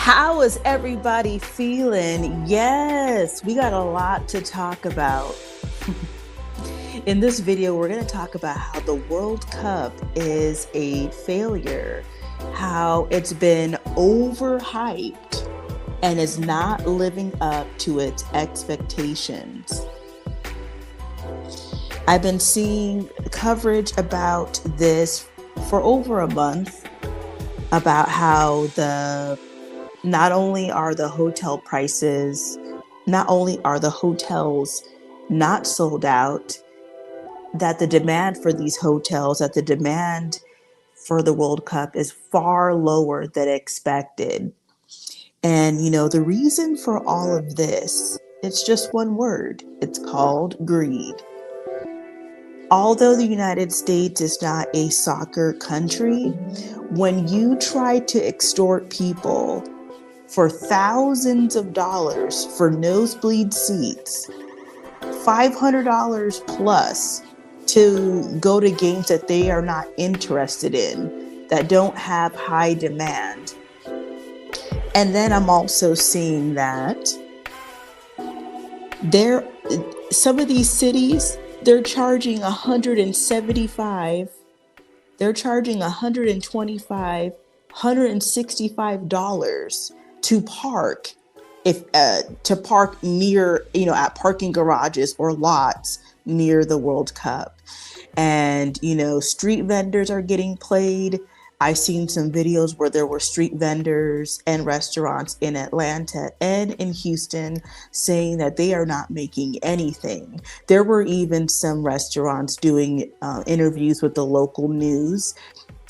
How is everybody feeling? Yes, we got a lot to talk about. In this video, we're going to talk about how the World Cup is a failure, how it's been overhyped and is not living up to its expectations. I've been seeing coverage about this for over a month about how not only are the hotels not sold out, that the demand for these hotels, that the demand for the World Cup is far lower than expected. And, the reason for all of this, it's just one word. It's called greed. Although the United States is not a soccer country, when you try to extort people for thousands of dollars for nosebleed seats, $500 plus to go to games that they are not interested in, that don't have high demand. And then I'm also seeing that some of these cities, they're charging $175, they're charging $125, $165 to park, near, at parking garages or lots near the World Cup. And, street vendors are getting played. I've seen some videos where there were street vendors and restaurants in Atlanta and in Houston saying that they are not making anything. There were even some restaurants doing interviews with the local news,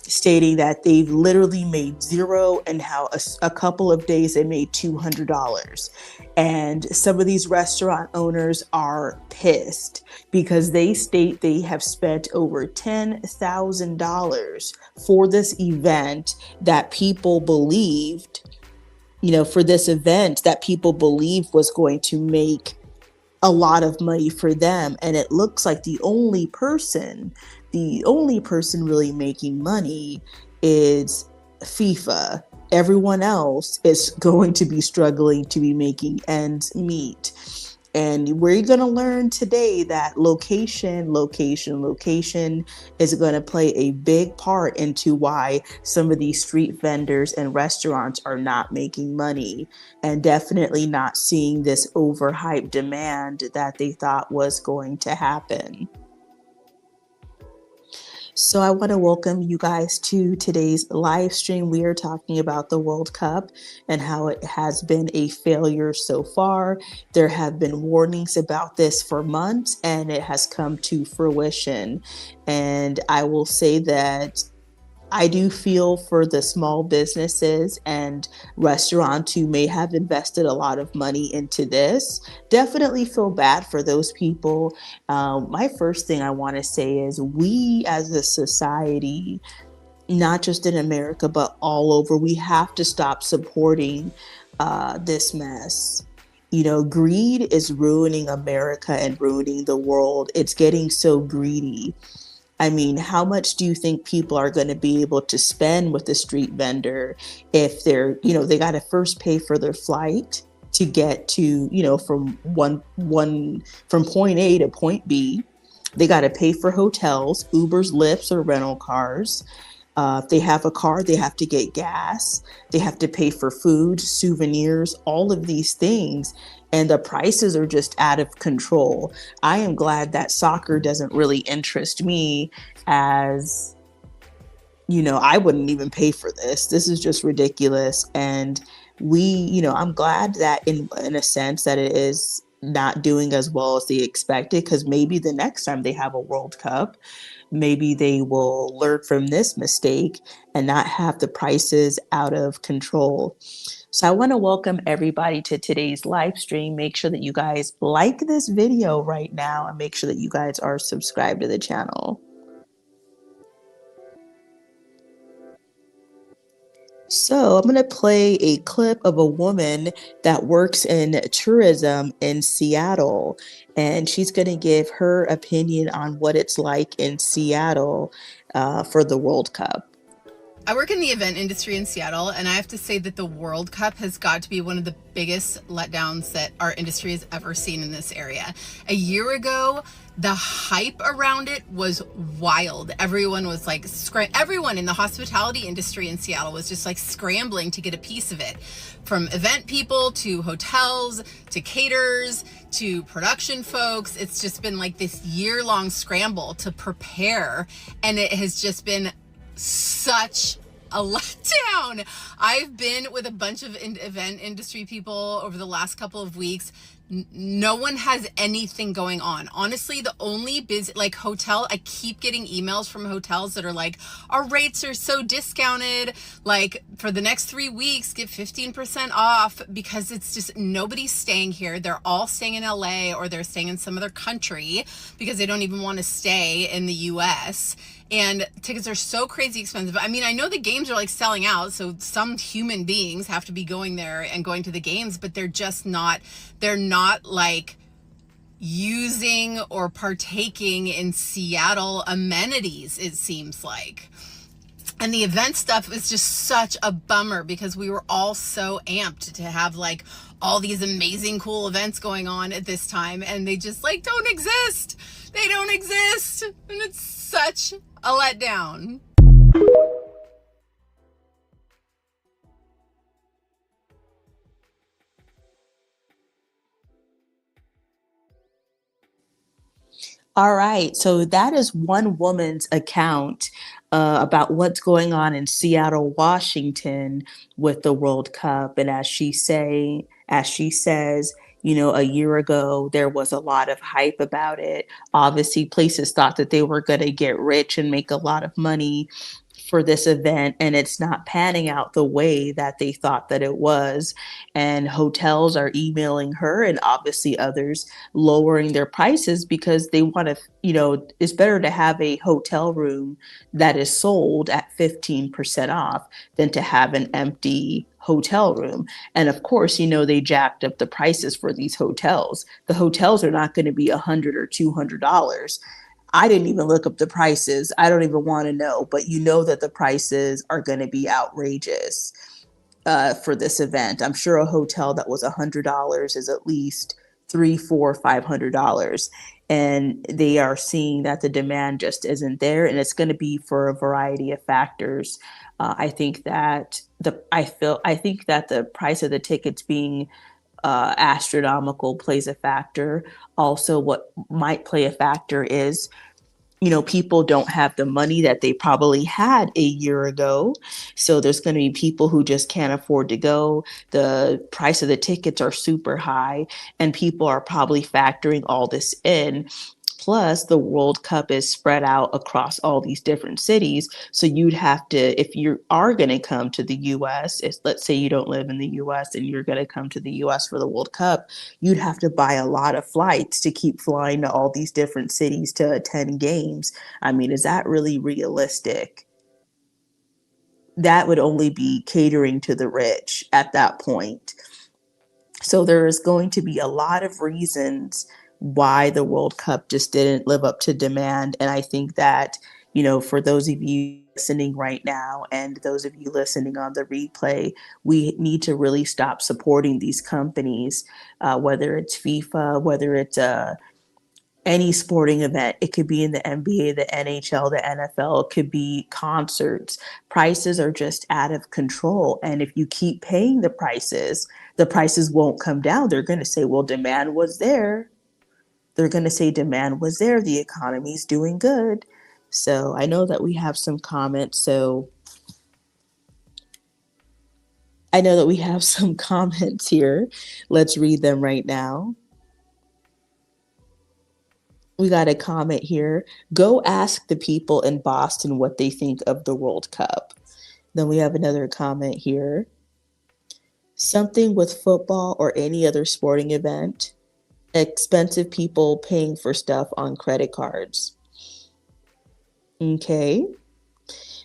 stating that they've literally made zero and how a couple of days they made $200. And some of these restaurant owners are pissed because they state they have spent over $10,000 for this event that people believed, was going to make a lot of money for them. And it looks like the only person really making money is FIFA. Everyone else is going to be struggling to be making ends meet. And we're going to learn today that location is going to play a big part into why some of these street vendors and restaurants are not making money and definitely not seeing this overhyped demand that they thought was going to happen. So I want to welcome you guys to today's live stream. We are talking about the World Cup and how it has been a failure so far. There have been warnings about this for months and it has come to fruition. And I will say that I do feel for the small businesses and restaurants who may have invested a lot of money into this. Definitely feel bad for those people. My first thing I want to say is we as a society, not just in America, but all over, we have to stop supporting this mess. Greed is ruining America and ruining the world. It's getting so greedy. I mean, how much do you think people are going to be able to spend with a street vendor if they got to first pay for their flight to get to, from point A to point B. They got to pay for hotels, Ubers, Lyfts, or rental cars. If they have a car, they have to get gas. They have to pay for food, souvenirs, all of these things. And the prices are just out of control. I am glad that soccer doesn't really interest me, as, I wouldn't even pay for this. This is just ridiculous. And I'm glad that in a sense that it is not doing as well as they expected, because maybe the next time they have a World Cup, maybe they will learn from this mistake and not have the prices out of control. So I want to welcome everybody to today's live stream. Make sure that you guys like this video right now and make sure that you guys are subscribed to the channel. So I'm going to play a clip of a woman that works in tourism in Seattle, and she's going to give her opinion on what it's like in Seattle for the World Cup. I work in the event industry in Seattle, and I have to say that the World Cup has got to be one of the biggest letdowns that our industry has ever seen in this area. A year ago, the hype around it was wild. Everyone was like, everyone in the hospitality industry in Seattle was just like scrambling to get a piece of it. From event people to hotels to caterers to production folks. It's just been like this year-long scramble to prepare, and it has just been such a letdown. I've been with a bunch of event industry people over the last couple of weeks. No one has anything going on. Honestly, the only hotel, I keep getting emails from hotels that are like, our rates are so discounted. Like for the next 3 weeks, get 15% off, because it's just nobody's staying here. They're all staying in LA, or they're staying in some other country because they don't even want to stay in the US. And tickets are so crazy expensive. I mean, I know the games are like selling out, so some human beings have to be going there and going to the games, but they're not like using or partaking in Seattle amenities, it seems like. And the event stuff is just such a bummer, because we were all so amped to have like all these amazing, cool events going on at this time, and they just like don't exist. They don't exist. And it's such a letdown. All right, so that is one woman's account about what's going on in Seattle, Washington, with the World Cup. And as she says, a year ago there was a lot of hype about it. Obviously, places thought that they were going to get rich and make a lot of money for this event, and it's not panning out the way that they thought that it was. And hotels are emailing her, and obviously others, lowering their prices because they want to, it's better to have a hotel room that is sold at 15% off than to have an empty hotel room. And of course, they jacked up the prices for these hotels. The hotels are not going to be $100 or $200. I didn't even look up the prices. I don't even want to know, but that the prices are going to be outrageous for this event. I'm sure a hotel that was $100 is at least three, four, $500, and they are seeing that the demand just isn't there, and it's going to be for a variety of factors. I think that the price of the tickets being astronomical plays a factor. Also, what might play a factor is people don't have the money that they probably had a year ago. So there's going to be people who just can't afford to go. The price of the tickets are super high, and people are probably factoring all this in. Plus, the World Cup is spread out across all these different cities. So you'd have to, if you are going to come to the US, let's say you don't live in the US and you're going to come to the US for the World Cup, you'd have to buy a lot of flights to keep flying to all these different cities to attend games. I mean, is that really realistic? That would only be catering to the rich at that point. So there is going to be a lot of reasons why the World Cup just didn't live up to demand. And I think that, for those of you listening right now and those of you listening on the replay, we need to really stop supporting these companies, whether it's FIFA, whether it's any sporting event. It could be in the NBA, the NHL, the NFL, it could be concerts. Prices are just out of control. And if you keep paying the prices won't come down. They're going to say, well, demand was there. They're going to say demand was there. The economy's doing good. So I know that we have some comments. So I know that we have some comments here. Let's read them right now. We got a comment here. Go ask the people in Boston what they think of the World Cup. Then we have another comment here. Something with football or any other sporting event. Expensive people paying for stuff on credit cards. Okay.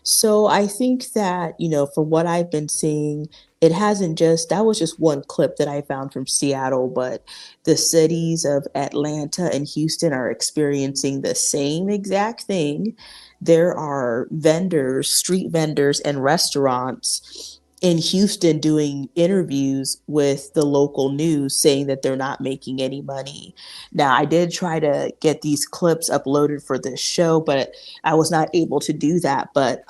So I think that, for what I've been seeing, it hasn't just that was just one clip that I found from Seattle, but the cities of Atlanta and Houston are experiencing the same exact thing. There are vendors, street vendors, and restaurants in Houston doing interviews with the local news saying that they're not making any money. Now, I did try to get these clips uploaded for this show, but I was not able to do that. But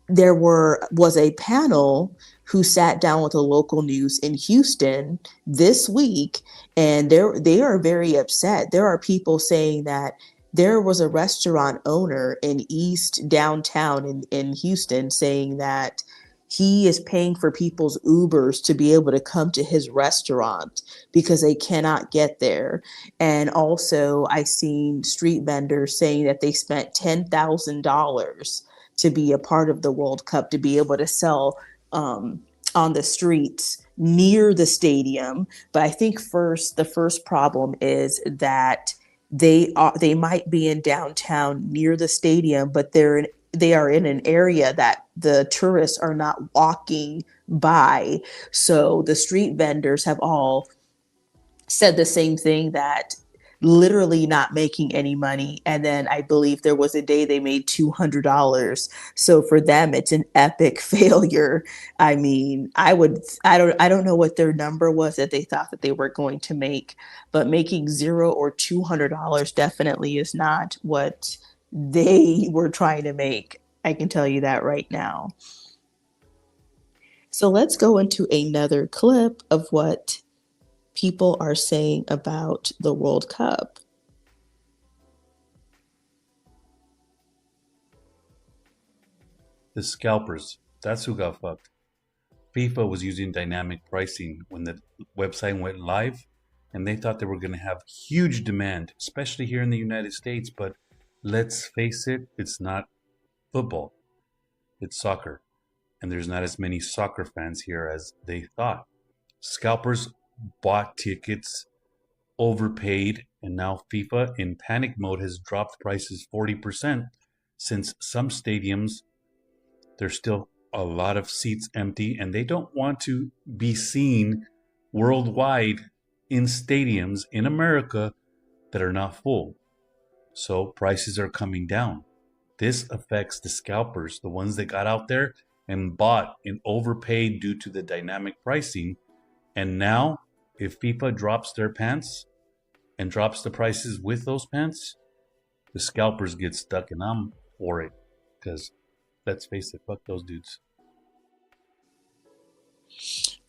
there was a panel who sat down with the local news in Houston this week, and they are very upset. There are people saying that there was a restaurant owner in East downtown in Houston saying that he is paying for people's Ubers to be able to come to his restaurant because they cannot get there. And also, I seen street vendors saying that they spent $10,000 to be a part of the World Cup, to be able to sell on the streets near the stadium. But I think the first problem is that they might be in downtown near the stadium, but they are in an area that the tourists are not walking by. So the street vendors have all said the same thing, that literally not making any money. And then I believe there was a day they made $200. So for them, it's an epic failure. I mean, I don't know what their number was that they thought that they were going to make, but making zero or $200 definitely is not what they were trying to make. I can tell you that right now. So let's go into another clip of what people are saying about the World Cup. The scalpers, that's who got fucked. FIFA was using dynamic pricing when the website went live, and they thought they were going to have huge demand, especially here in the United States. But let's face it, it's not football, it's soccer. And there's not as many soccer fans here as they thought. Scalpers bought tickets, overpaid, and now FIFA, in panic mode, has dropped prices 40% since some stadiums, there's still a lot of seats empty, and they don't want to be seen worldwide in stadiums in America that are not full. So prices are coming down. This affects the scalpers, the ones that got out there and bought and overpaid due to the dynamic pricing. And now, if FIFA drops their pants and drops the prices with those pants, the scalpers get stuck, and I'm for it. Because let's face it, fuck those dudes.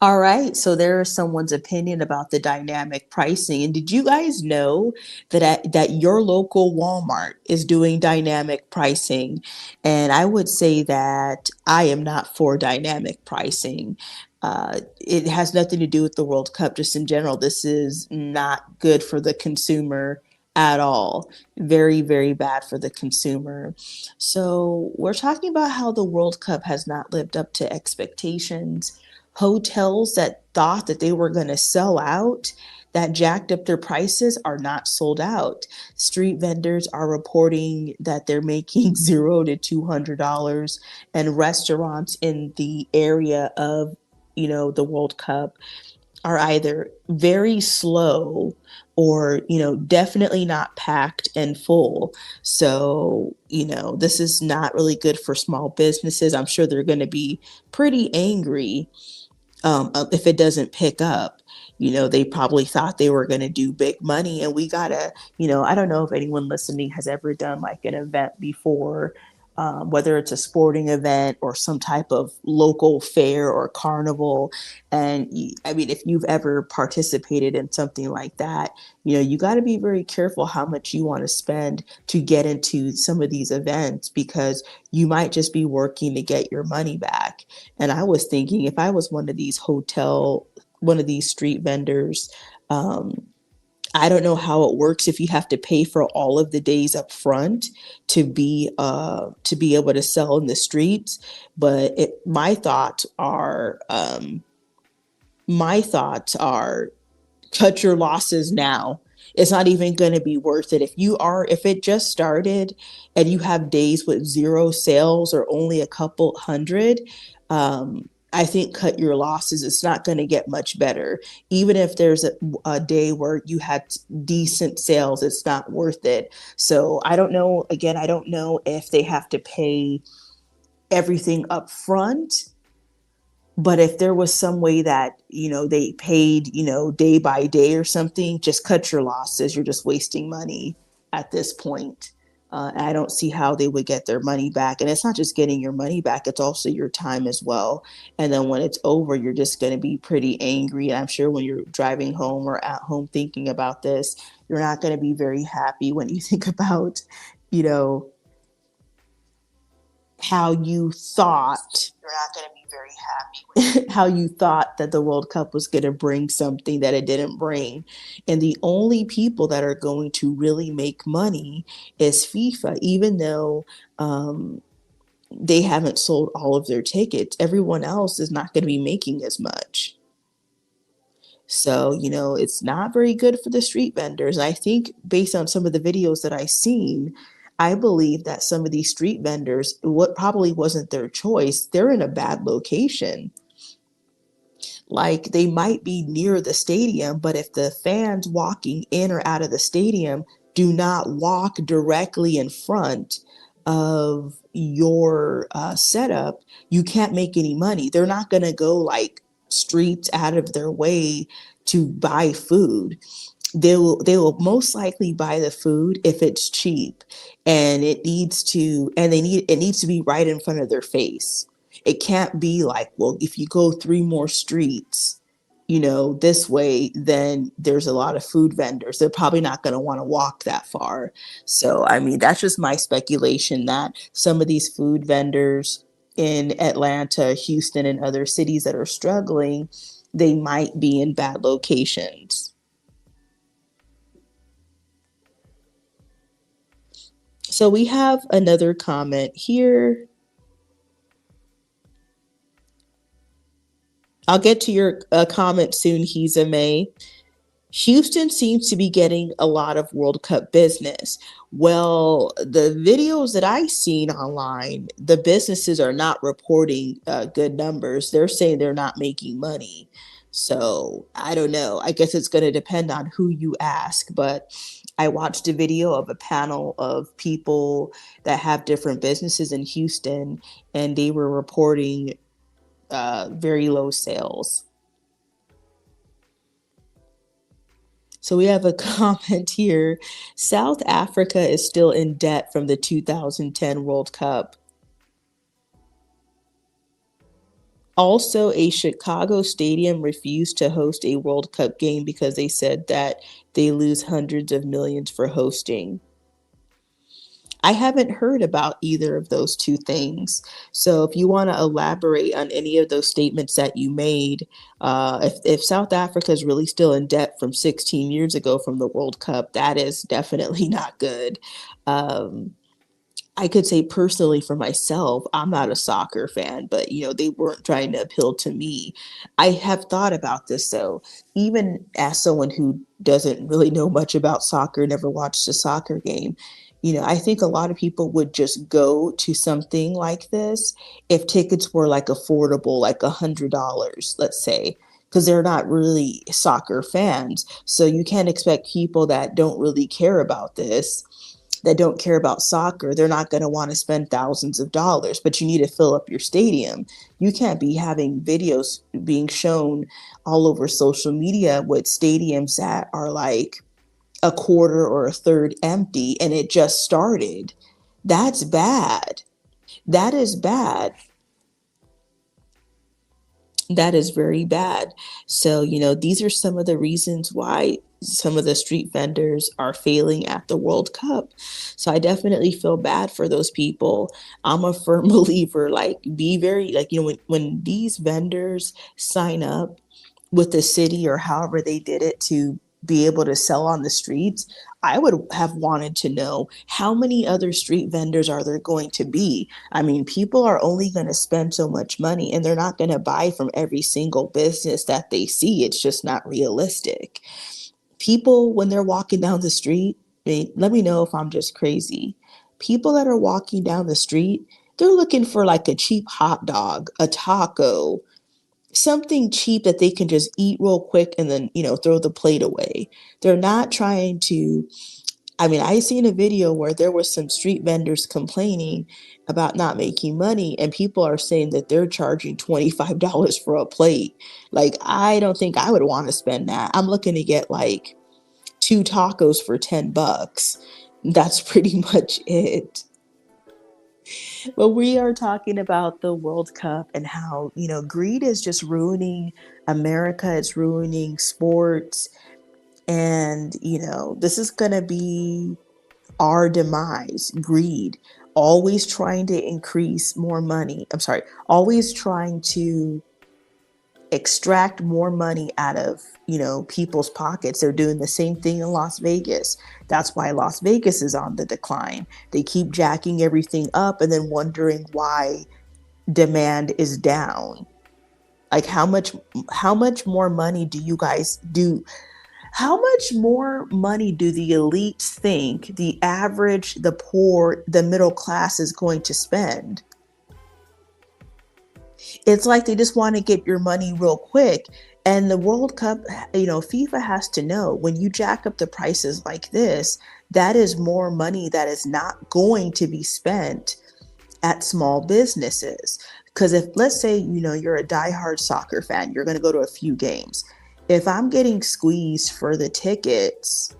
All right, so there is someone's opinion about the dynamic pricing. And did you guys know that your local Walmart is doing dynamic pricing? And I would say that I am not for dynamic pricing. It has nothing to do with the World Cup, just in general. This is not good for the consumer at all. Very, very bad for the consumer. So we're talking about how the World Cup has not lived up to expectations. Hotels that thought that they were going to sell out, that jacked up their prices, are not sold out. Street vendors are reporting that they're making $0 to $200, and restaurants in the area of the World Cup are either very slow or definitely not packed and full. So this is not really good for small businesses. I'm sure they're going to be pretty angry if it doesn't pick up. They probably thought they were going to do big money, and we gotta, I don't know if anyone listening has ever done like an event before, whether it's a sporting event or some type of local fair or carnival. And I mean, if you've ever participated in something like that, you got to be very careful how much you want to spend to get into some of these events, because you might just be working to get your money back. And I was thinking, if I was one of these street vendors, I don't know how it works if you have to pay for all of the days up front to be able to sell in the streets. But my thoughts are cut your losses now. It's not even going to be worth it. If it just started and you have days with zero sales or only a couple hundred, I think cut your losses. It's not going to get much better. Even if there's a day where you had decent sales, it's not worth it. So I don't know. Again, I don't know if they have to pay everything up front, but if there was some way that, they paid, day by day or something, just cut your losses. You're just wasting money at this point. I don't see how they would get their money back. And it's not just getting your money back, it's also your time as well. And then when it's over, you're just going to be pretty angry. And I'm sure when you're driving home or at home thinking about this, you're not going to be very happy when you think about, you know, how you thought You're not going to be very happy. how you thought that the World Cup was going to bring something that it didn't bring. And the only people that are going to really make money is FIFA, even though they haven't sold all of their tickets. Everyone else is not going to be making as much. So, it's not very good for the street vendors. I think based on some of the videos that I've seen, I believe that some of these street vendors, what probably wasn't their choice, they're in a bad location. Like they might be near the stadium, but if the fans walking in or out of the stadium do not walk directly in front of your setup, you can't make any money. They're not going to go like streets out of their way to buy food. They will most likely buy the food if it's cheap, and it needs to be right in front of their face. It can't be like, well, if you go three more streets, this way, then there's a lot of food vendors. They're probably not going to want to walk that far. So, I mean, that's just my speculation that some of these food vendors in Atlanta, Houston, and other cities that are struggling, they might be in bad locations. So we have another comment here. I'll get to your comment soon, Hiza May. Houston seems to be getting a lot of World Cup business. Well, the videos that I've seen online, the businesses are not reporting good numbers. They're saying they're not making money. So I don't know. I guess it's going to depend on who you ask. But I watched a video of a panel of people that have different businesses in Houston, and they were reporting very low sales. So we have a comment here. South Africa is still in debt from the 2010 World Cup. Also, a Chicago stadium refused to host a World Cup game because they said that they lose hundreds of millions for hosting. I haven't heard about either of those two things. So if you want to elaborate on any of those statements that you made, if South Africa is really still in debt from 16 years ago from the World Cup, that is definitely not good. I could say personally for myself, I'm not a soccer fan, but they weren't trying to appeal to me. I have thought about this though, even as someone who doesn't really know much about soccer, never watched a soccer game. I think a lot of people would just go to something like this if tickets were like affordable, like $100, let's say, because they're not really soccer fans. So you can't expect people that don't really care about this, that don't care about soccer, they're not going to want to spend thousands of dollars, but you need to fill up your stadium. You can't be having videos being shown all over social media with stadiums that are like a quarter or a third empty and it just started. That's bad. That is bad. That is very bad. So, these are some of the reasons why some of the street vendors are failing at the World Cup. So I definitely feel bad for those people. I'm a firm believer, like, be very, like, when these vendors sign up with the city or however they did it to be able to sell on the streets, I would have wanted to know how many other street vendors are there going to be. I mean, people are only going to spend so much money and they're not going to buy from every single business that they see. It's just not realistic. People, when they're walking down the street, let me know if I'm just crazy. People that are walking down the street, they're looking for like a cheap hot dog, a taco, something cheap that they can just eat real quick and then, throw the plate away. They're not trying to. I mean, I seen a video where there was some street vendors complaining about not making money, and people are saying that they're charging $25 for a plate. Like, I don't think I would want to spend that. I'm looking to get like 2 tacos for $10. That's pretty much it. But we are talking about the World Cup and how, greed is just ruining America. It's ruining sports. And, this is going to be our demise. Greed, always trying to increase more money. I'm sorry, always trying to extract more money out of, people's pockets. They're doing the same thing in Las Vegas. That's why Las Vegas is on the decline. They keep jacking everything up and then wondering why demand is down. Like, how much more money do you guys do? How much more money do the elites think the average, the poor, the middle class is going to spend? It's like they just want to get your money real quick. And the World Cup, FIFA has to know, when you jack up the prices like this, that is more money that is not going to be spent at small businesses. Because if, let's say, you're a diehard soccer fan, you're going to go to a few games. If I'm getting squeezed for the tickets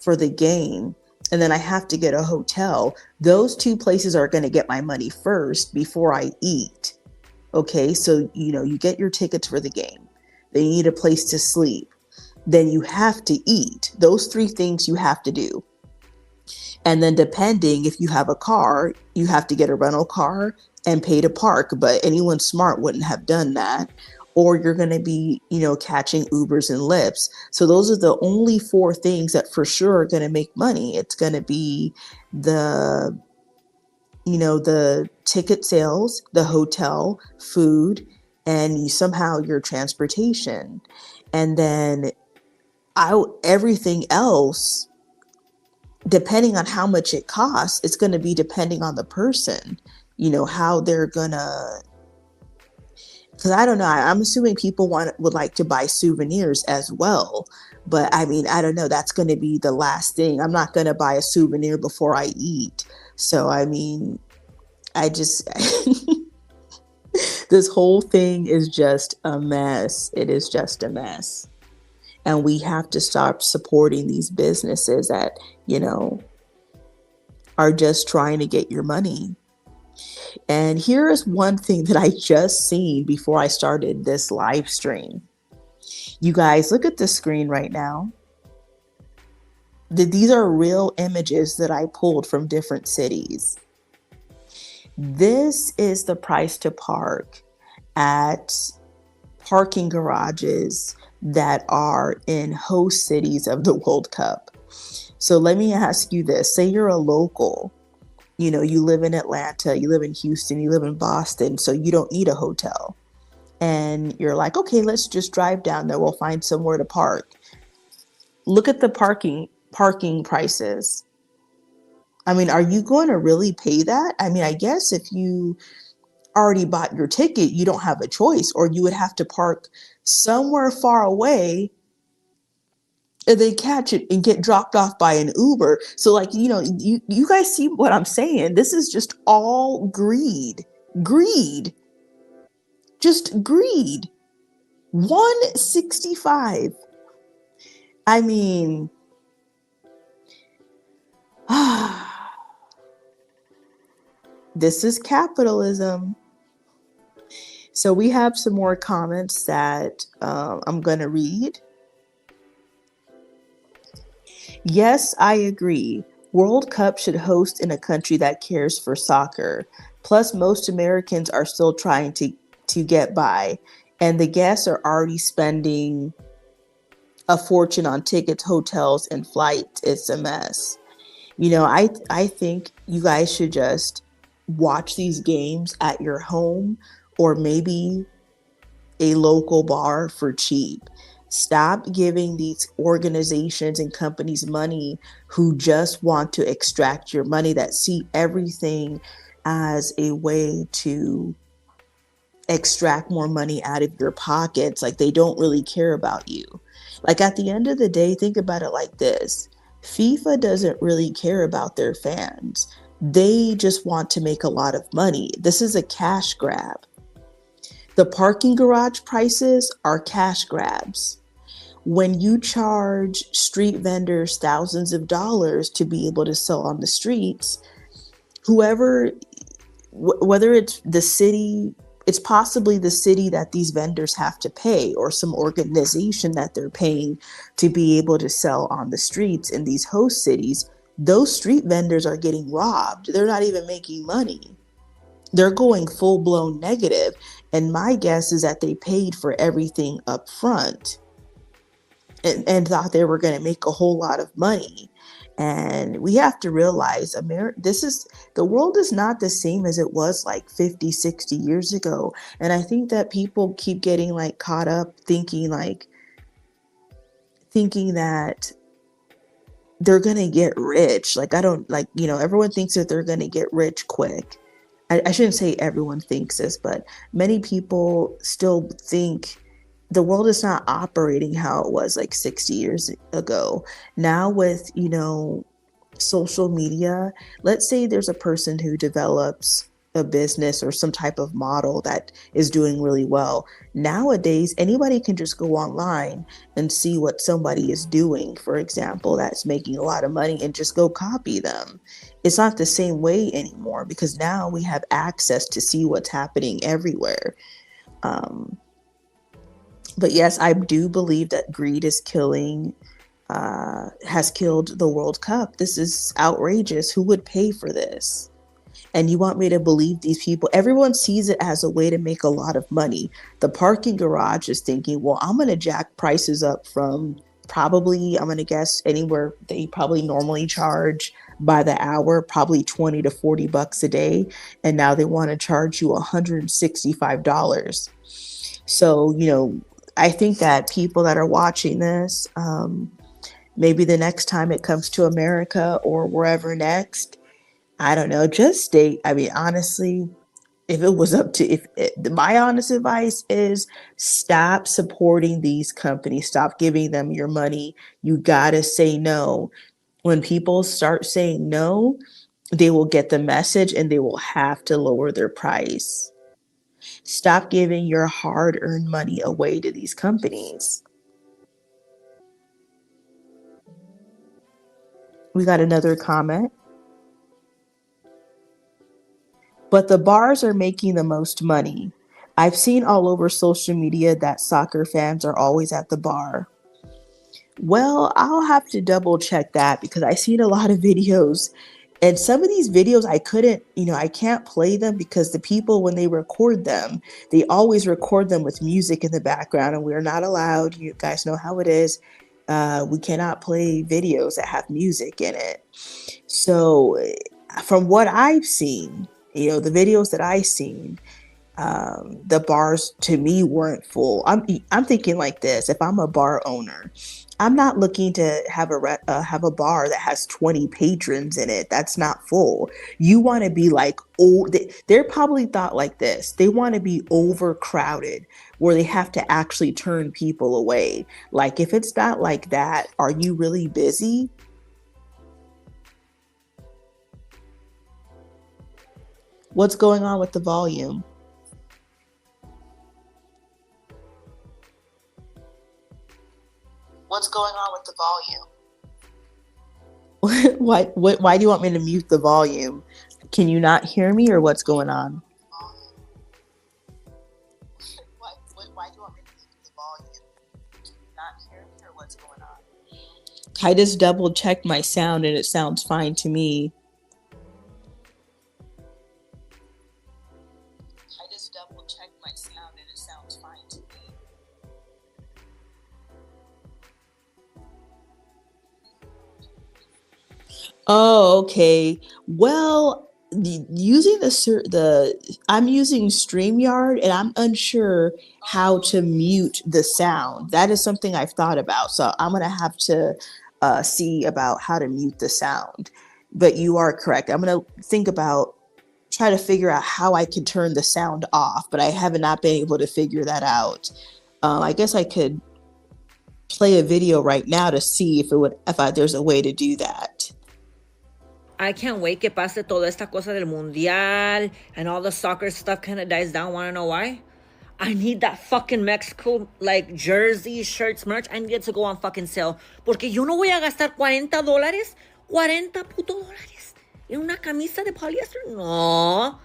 for the game, and then I have to get a hotel, those 2 places are going to get my money first before I eat. Okay, so, you get your tickets for the game. Then you need a place to sleep. Then you have to eat. Those 3 things you have to do. And then depending if you have a car, you have to get a rental car and pay to park. But anyone smart wouldn't have done that. Or you're going to be, catching Ubers and Lyfts. So those are the only 4 things that for sure are going to make money. It's going to be the ticket sales, the hotel, food, and somehow your transportation. And then everything else, depending on how much it costs, it's going to be depending on the person, how they're going to. Because I don't know, I'm assuming people would like to buy souvenirs as well. But I mean, I don't know, that's going to be the last thing. I'm not going to buy a souvenir before I eat. So, I mean, this whole thing is just a mess. It is just a mess. And we have to stop supporting these businesses that, are just trying to get your money. And here is one thing that I just seen before I started this live stream. You guys, look at the screen right now. These are real images that I pulled from different cities. This is the price to park at parking garages that are in host cities of the World Cup. So let me ask you this. Say you're a local. You live in Atlanta, you live in Houston, you live in Boston, so you don't need a hotel. And you're like, okay, let's just drive down there. We'll find somewhere to park. Look at the parking prices. I mean, are you going to really pay that? I mean, I guess if you already bought your ticket, you don't have a choice, or you would have to park somewhere far away and then catch it and get dropped off by an Uber. So like, you guys see what I'm saying? This is just all greed. Just greed. 165. I mean, this is capitalism. So we have some more comments that I'm going to read. Yes, I agree. World Cup should host in a country that cares for soccer. Plus, most Americans are still trying to get by, and the guests are already spending a fortune on tickets, hotels, and flights. It's a mess. I think you guys should just watch these games at your home or maybe a local bar for cheap. Stop giving these organizations and companies money who just want to extract your money, that see everything as a way to extract more money out of your pockets. Like they don't really care about you. Like at the end of the day, think about it like this. FIFA doesn't really care about their fans. They just want to make a lot of money. This is a cash grab. The parking garage prices are cash grabs. When you charge street vendors thousands of dollars to be able to sell on the streets, whoever, whether it's the city, it's possibly the city that these vendors have to pay, or some organization that they're paying to be able to sell on the streets in these host cities. Those street vendors are getting robbed. They're not even making money. They're going full blown negative. And my guess is that they paid for everything up front and thought they were going to make a whole lot of money. And we have to realize the world is not the same as it was like 50, 60 years ago. And I think that people keep getting like caught up thinking that they're going to get rich. Like, I don't like, everyone thinks that they're going to get rich quick. I shouldn't say everyone thinks this, but many people still think the world is not operating how it was like 60 years ago. Now with, social media, let's say there's a person who develops a business or some type of model that is doing really well. Nowadays, anybody can just go online and see what somebody is doing, for example, that's making a lot of money, and just go copy them. It's not the same way anymore because now we have access to see what's happening everywhere. But yes, I do believe that greed is has killed the World Cup. This is outrageous. Who would pay for this? And you want me to believe these people? Everyone sees it as a way to make a lot of money. The parking garage is thinking, well, I'm going to jack prices up from probably, I'm going to guess anywhere they probably normally charge by the hour, probably 20 to 40 bucks a day. And now they want to charge you $165. So, I think that people that are watching this, maybe the next time it comes to America or wherever next, I don't know, just stay. I mean, honestly, if it was up to, my honest advice is stop supporting these companies, stop giving them your money. You got to say no. When people start saying no, they will get the message and they will have to lower their price. Stop giving your hard-earned money away to these companies. We got another comment. But the bars are making the most money. I've seen all over social media that soccer fans are always at the bar. Well, I'll have to double check that because I've seen a lot of videos. And some of these videos I can't play them because the people, when they record them, they always record them with music in the background, and we're not allowed. You guys know how it is. We cannot play videos that have music in it. So from what I've seen, the videos that I've seen, the bars to me weren't full. I'm thinking like this: if I'm a bar owner, I'm not looking to have a bar that has 20 patrons in it. That's not full. You want to be like, they're probably thought like this. They want to be overcrowded where they have to actually turn people away. Like, if it's not like that, are you really busy? What's going on with the volume? What's going on with the volume? Why do you want me to mute the volume? Can you not hear me, or what's going on? Why do you want me to mute the volume? Can you not hear me, or what's going on? I just double checked my sound and it sounds fine to me. Oh, okay. Well, using I'm using StreamYard, and I'm unsure how to mute the sound. That is something I've thought about. So I'm gonna have to see about how to mute the sound. But you are correct. I'm gonna think about try to figure out how I can turn the sound off, but I have not been able to figure that out. I guess I could play a video right now to see if there's a way to do that. I can't wait que pase toda esta cosa del mundial and all the soccer stuff kind of dies down. Want to know why? I need that fucking Mexico, like, jersey, shirts, merch. I need it to go on fucking sale. Porque yo no voy a gastar $40. 40 puto dólares. En una camisa de polyester? No.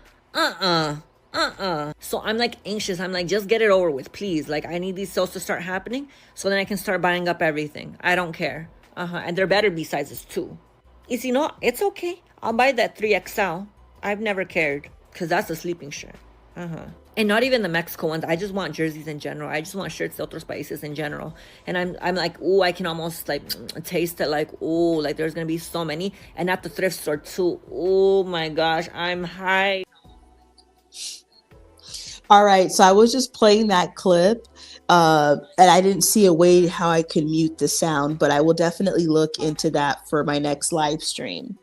So I'm like anxious. I'm like, just get it over with, please. Like, I need these sales to start happening so then I can start buying up everything. I don't care. And there better be sizes too. Y si no, it's okay. I'll buy that 3XL. I've never cared because that's a sleeping shirt. And not even the Mexico ones. I just want jerseys in general. I just want shirts de otros países in general. And I'm like, ooh, I can almost like taste it. Like, ooh, like there's gonna be so many. And at the thrift store too. Oh my gosh, I'm high. All right, so I was just playing that clip, and I didn't see a way how I could mute the sound, but I will definitely look into that for my next live stream.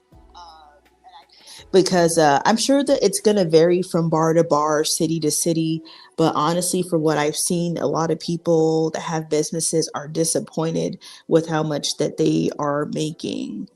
Because I'm sure that it's going to vary from bar to bar, city to city. But honestly, from what I've seen, a lot of people that have businesses are disappointed with how much that they are making.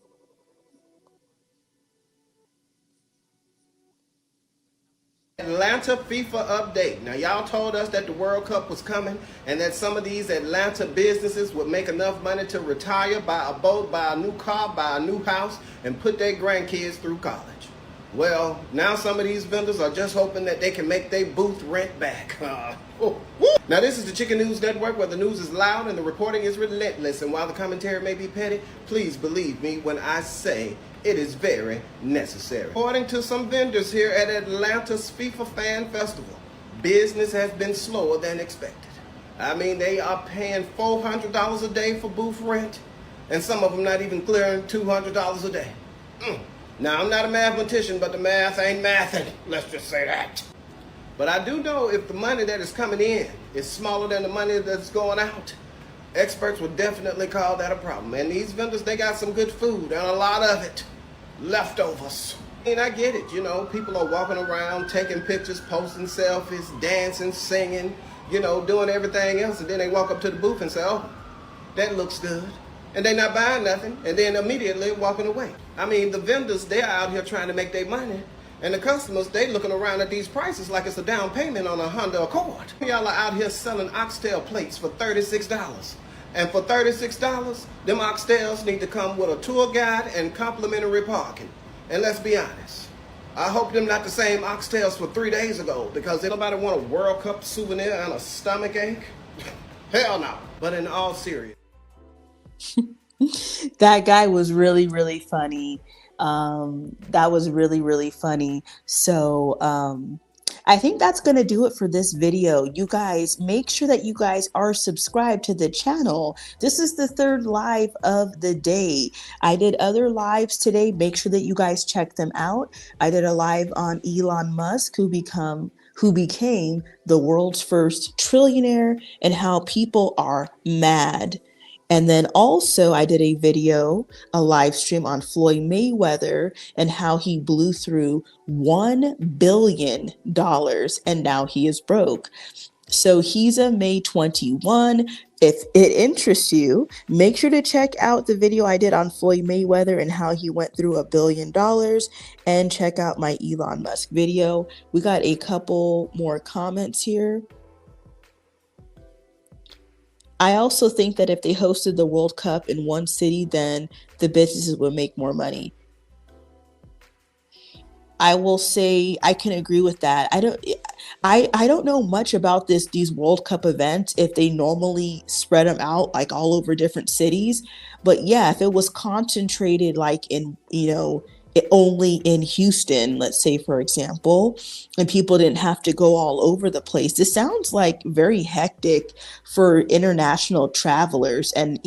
Atlanta FIFA update. Now, y'all told us that the World Cup was coming and that some of these Atlanta businesses would make enough money to retire, buy a boat, buy a new car, buy a new house, and put their grandkids through college. Well, now some of these vendors are just hoping that they can make their booth rent back. Now, this is the Chicken News Network, where the news is loud and the reporting is relentless. And while the commentary may be petty, please believe me when I say it is very necessary. According to some vendors here at Atlanta's FIFA Fan Festival, business has been slower than expected. I mean, they are paying $400 a day for booth rent, and some of them not even clearing $200 a day. Now, I'm not a mathematician, but the math ain't mathing. Let's just say that. But I do know if the money that is coming in is smaller than the money that's going out, experts would definitely call that a problem. And these vendors, they got some good food, and a lot of it, leftovers. And I get it, you know, people are walking around, taking pictures, posting selfies, dancing, singing, you know, doing everything else, and then they walk up to the booth and say, oh, that looks good. And they're not buying nothing, and then immediately walking away. I mean, the vendors, they're out here trying to make their money, and the customers, they looking around at these prices like it's a down payment on a Honda Accord. Y'all are out here selling oxtail plates for $36. And for $36, them oxtails need to come with a tour guide and complimentary parking. And let's be honest, I hope them not the same oxtails for 3 days ago, because nobody want a World Cup souvenir and a stomach ache. Hell no. But in all seriousness, that guy was really, really funny. That was really, really funny. So I think that's going to do it for this video. You guys, make sure that you guys are subscribed to the channel. This is the third live of the day. I did other lives today. Make sure that you guys check them out. I did a live on Elon Musk, who became the world's first trillionaire, and how people are mad. And then also I did a live stream on Floyd Mayweather and how he blew through $1 billion and now he is broke. So he's a May 21. If it interests you, make sure to check out the video I did on Floyd Mayweather and how he went through $1 billion, and check out my Elon Musk video. We got a couple more comments here. I also think that if they hosted the World Cup in one city, then the businesses would make more money. I will say I can agree with that. I don't know much about these World Cup events, if they normally spread them out like all over different cities. But yeah, if it was concentrated like in, only in Houston, let's say, for example, and people didn't have to go all over the place. This sounds like very hectic for international travelers. And,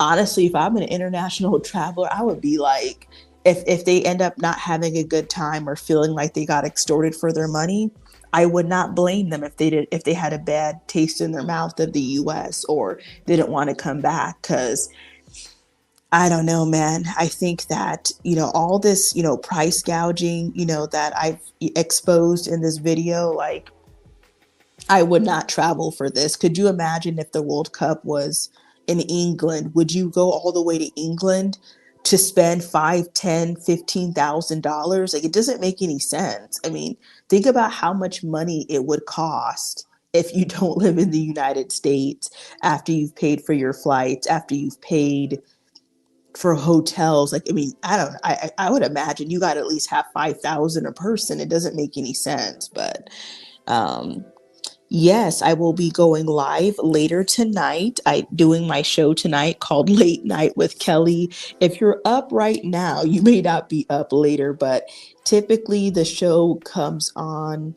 honestly, if I'm an international traveler, I would be like, if they end up not having a good time or feeling like they got extorted for their money, I would not blame them if they had a bad taste in their mouth of the US or didn't want to come back, because I don't know, man. I think that, all this, price gouging, that I've exposed in this video, like, I would not travel for this. Could you imagine if the World Cup was in England? Would you go all the way to England to spend five, 10, $15,000? Like, it doesn't make any sense. I mean, think about how much money it would cost if you don't live in the United States, after you've paid for your flights, after you've paid for hotels. Like, I mean, I don't I would imagine you got to at least have 5,000 a person. It doesn't make any sense, but um yes, I will be going live later tonight. I doing my show tonight called Late Night with Kelly. If you're up right now, you may not be up later, but typically the show comes on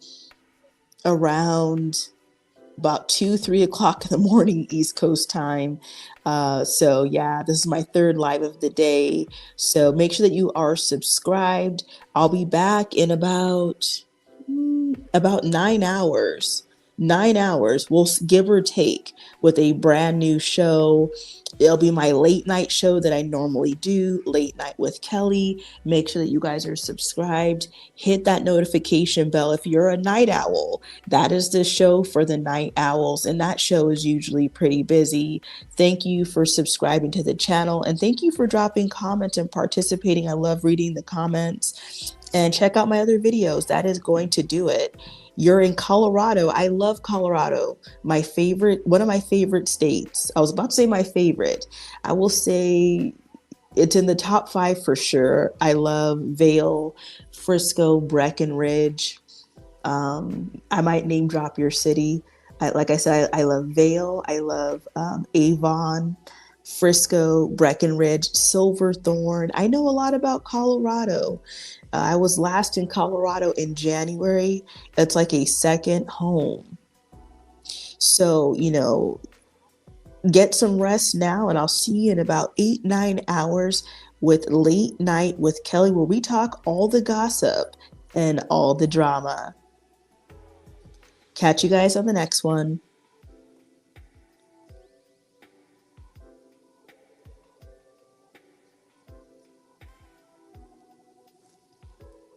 around about 2, 3 o'clock in the morning, East Coast time. So yeah, this is my third live of the day. So make sure that you are subscribed. I'll be back in about 9 hours. 9 hours, we'll give or take, with a brand new show. It'll be my late night show that I normally do, Late Night with Kelly. Make sure that you guys are subscribed. Hit that notification bell if you're a night owl. That is the show for the night owls, and that show is usually pretty busy. Thank you for subscribing to the channel, and thank you for dropping comments and participating. I love reading the comments. And check out my other videos. That is going to do it. You're in Colorado. I love Colorado. One of my favorite states. I was about to say my favorite. I will say it's in the top 5 for sure. I love Vail, Frisco, Breckenridge. I might name drop your city. Like I said, I love Vail. I love Avon, Frisco, Breckenridge, Silverthorne. I know a lot about Colorado. I was last in Colorado in January. It's like a second home. So, get some rest now, and I'll see you in about 8, 9 hours with Late Night with Kelly, where we talk all the gossip and all the drama. Catch you guys on the next one.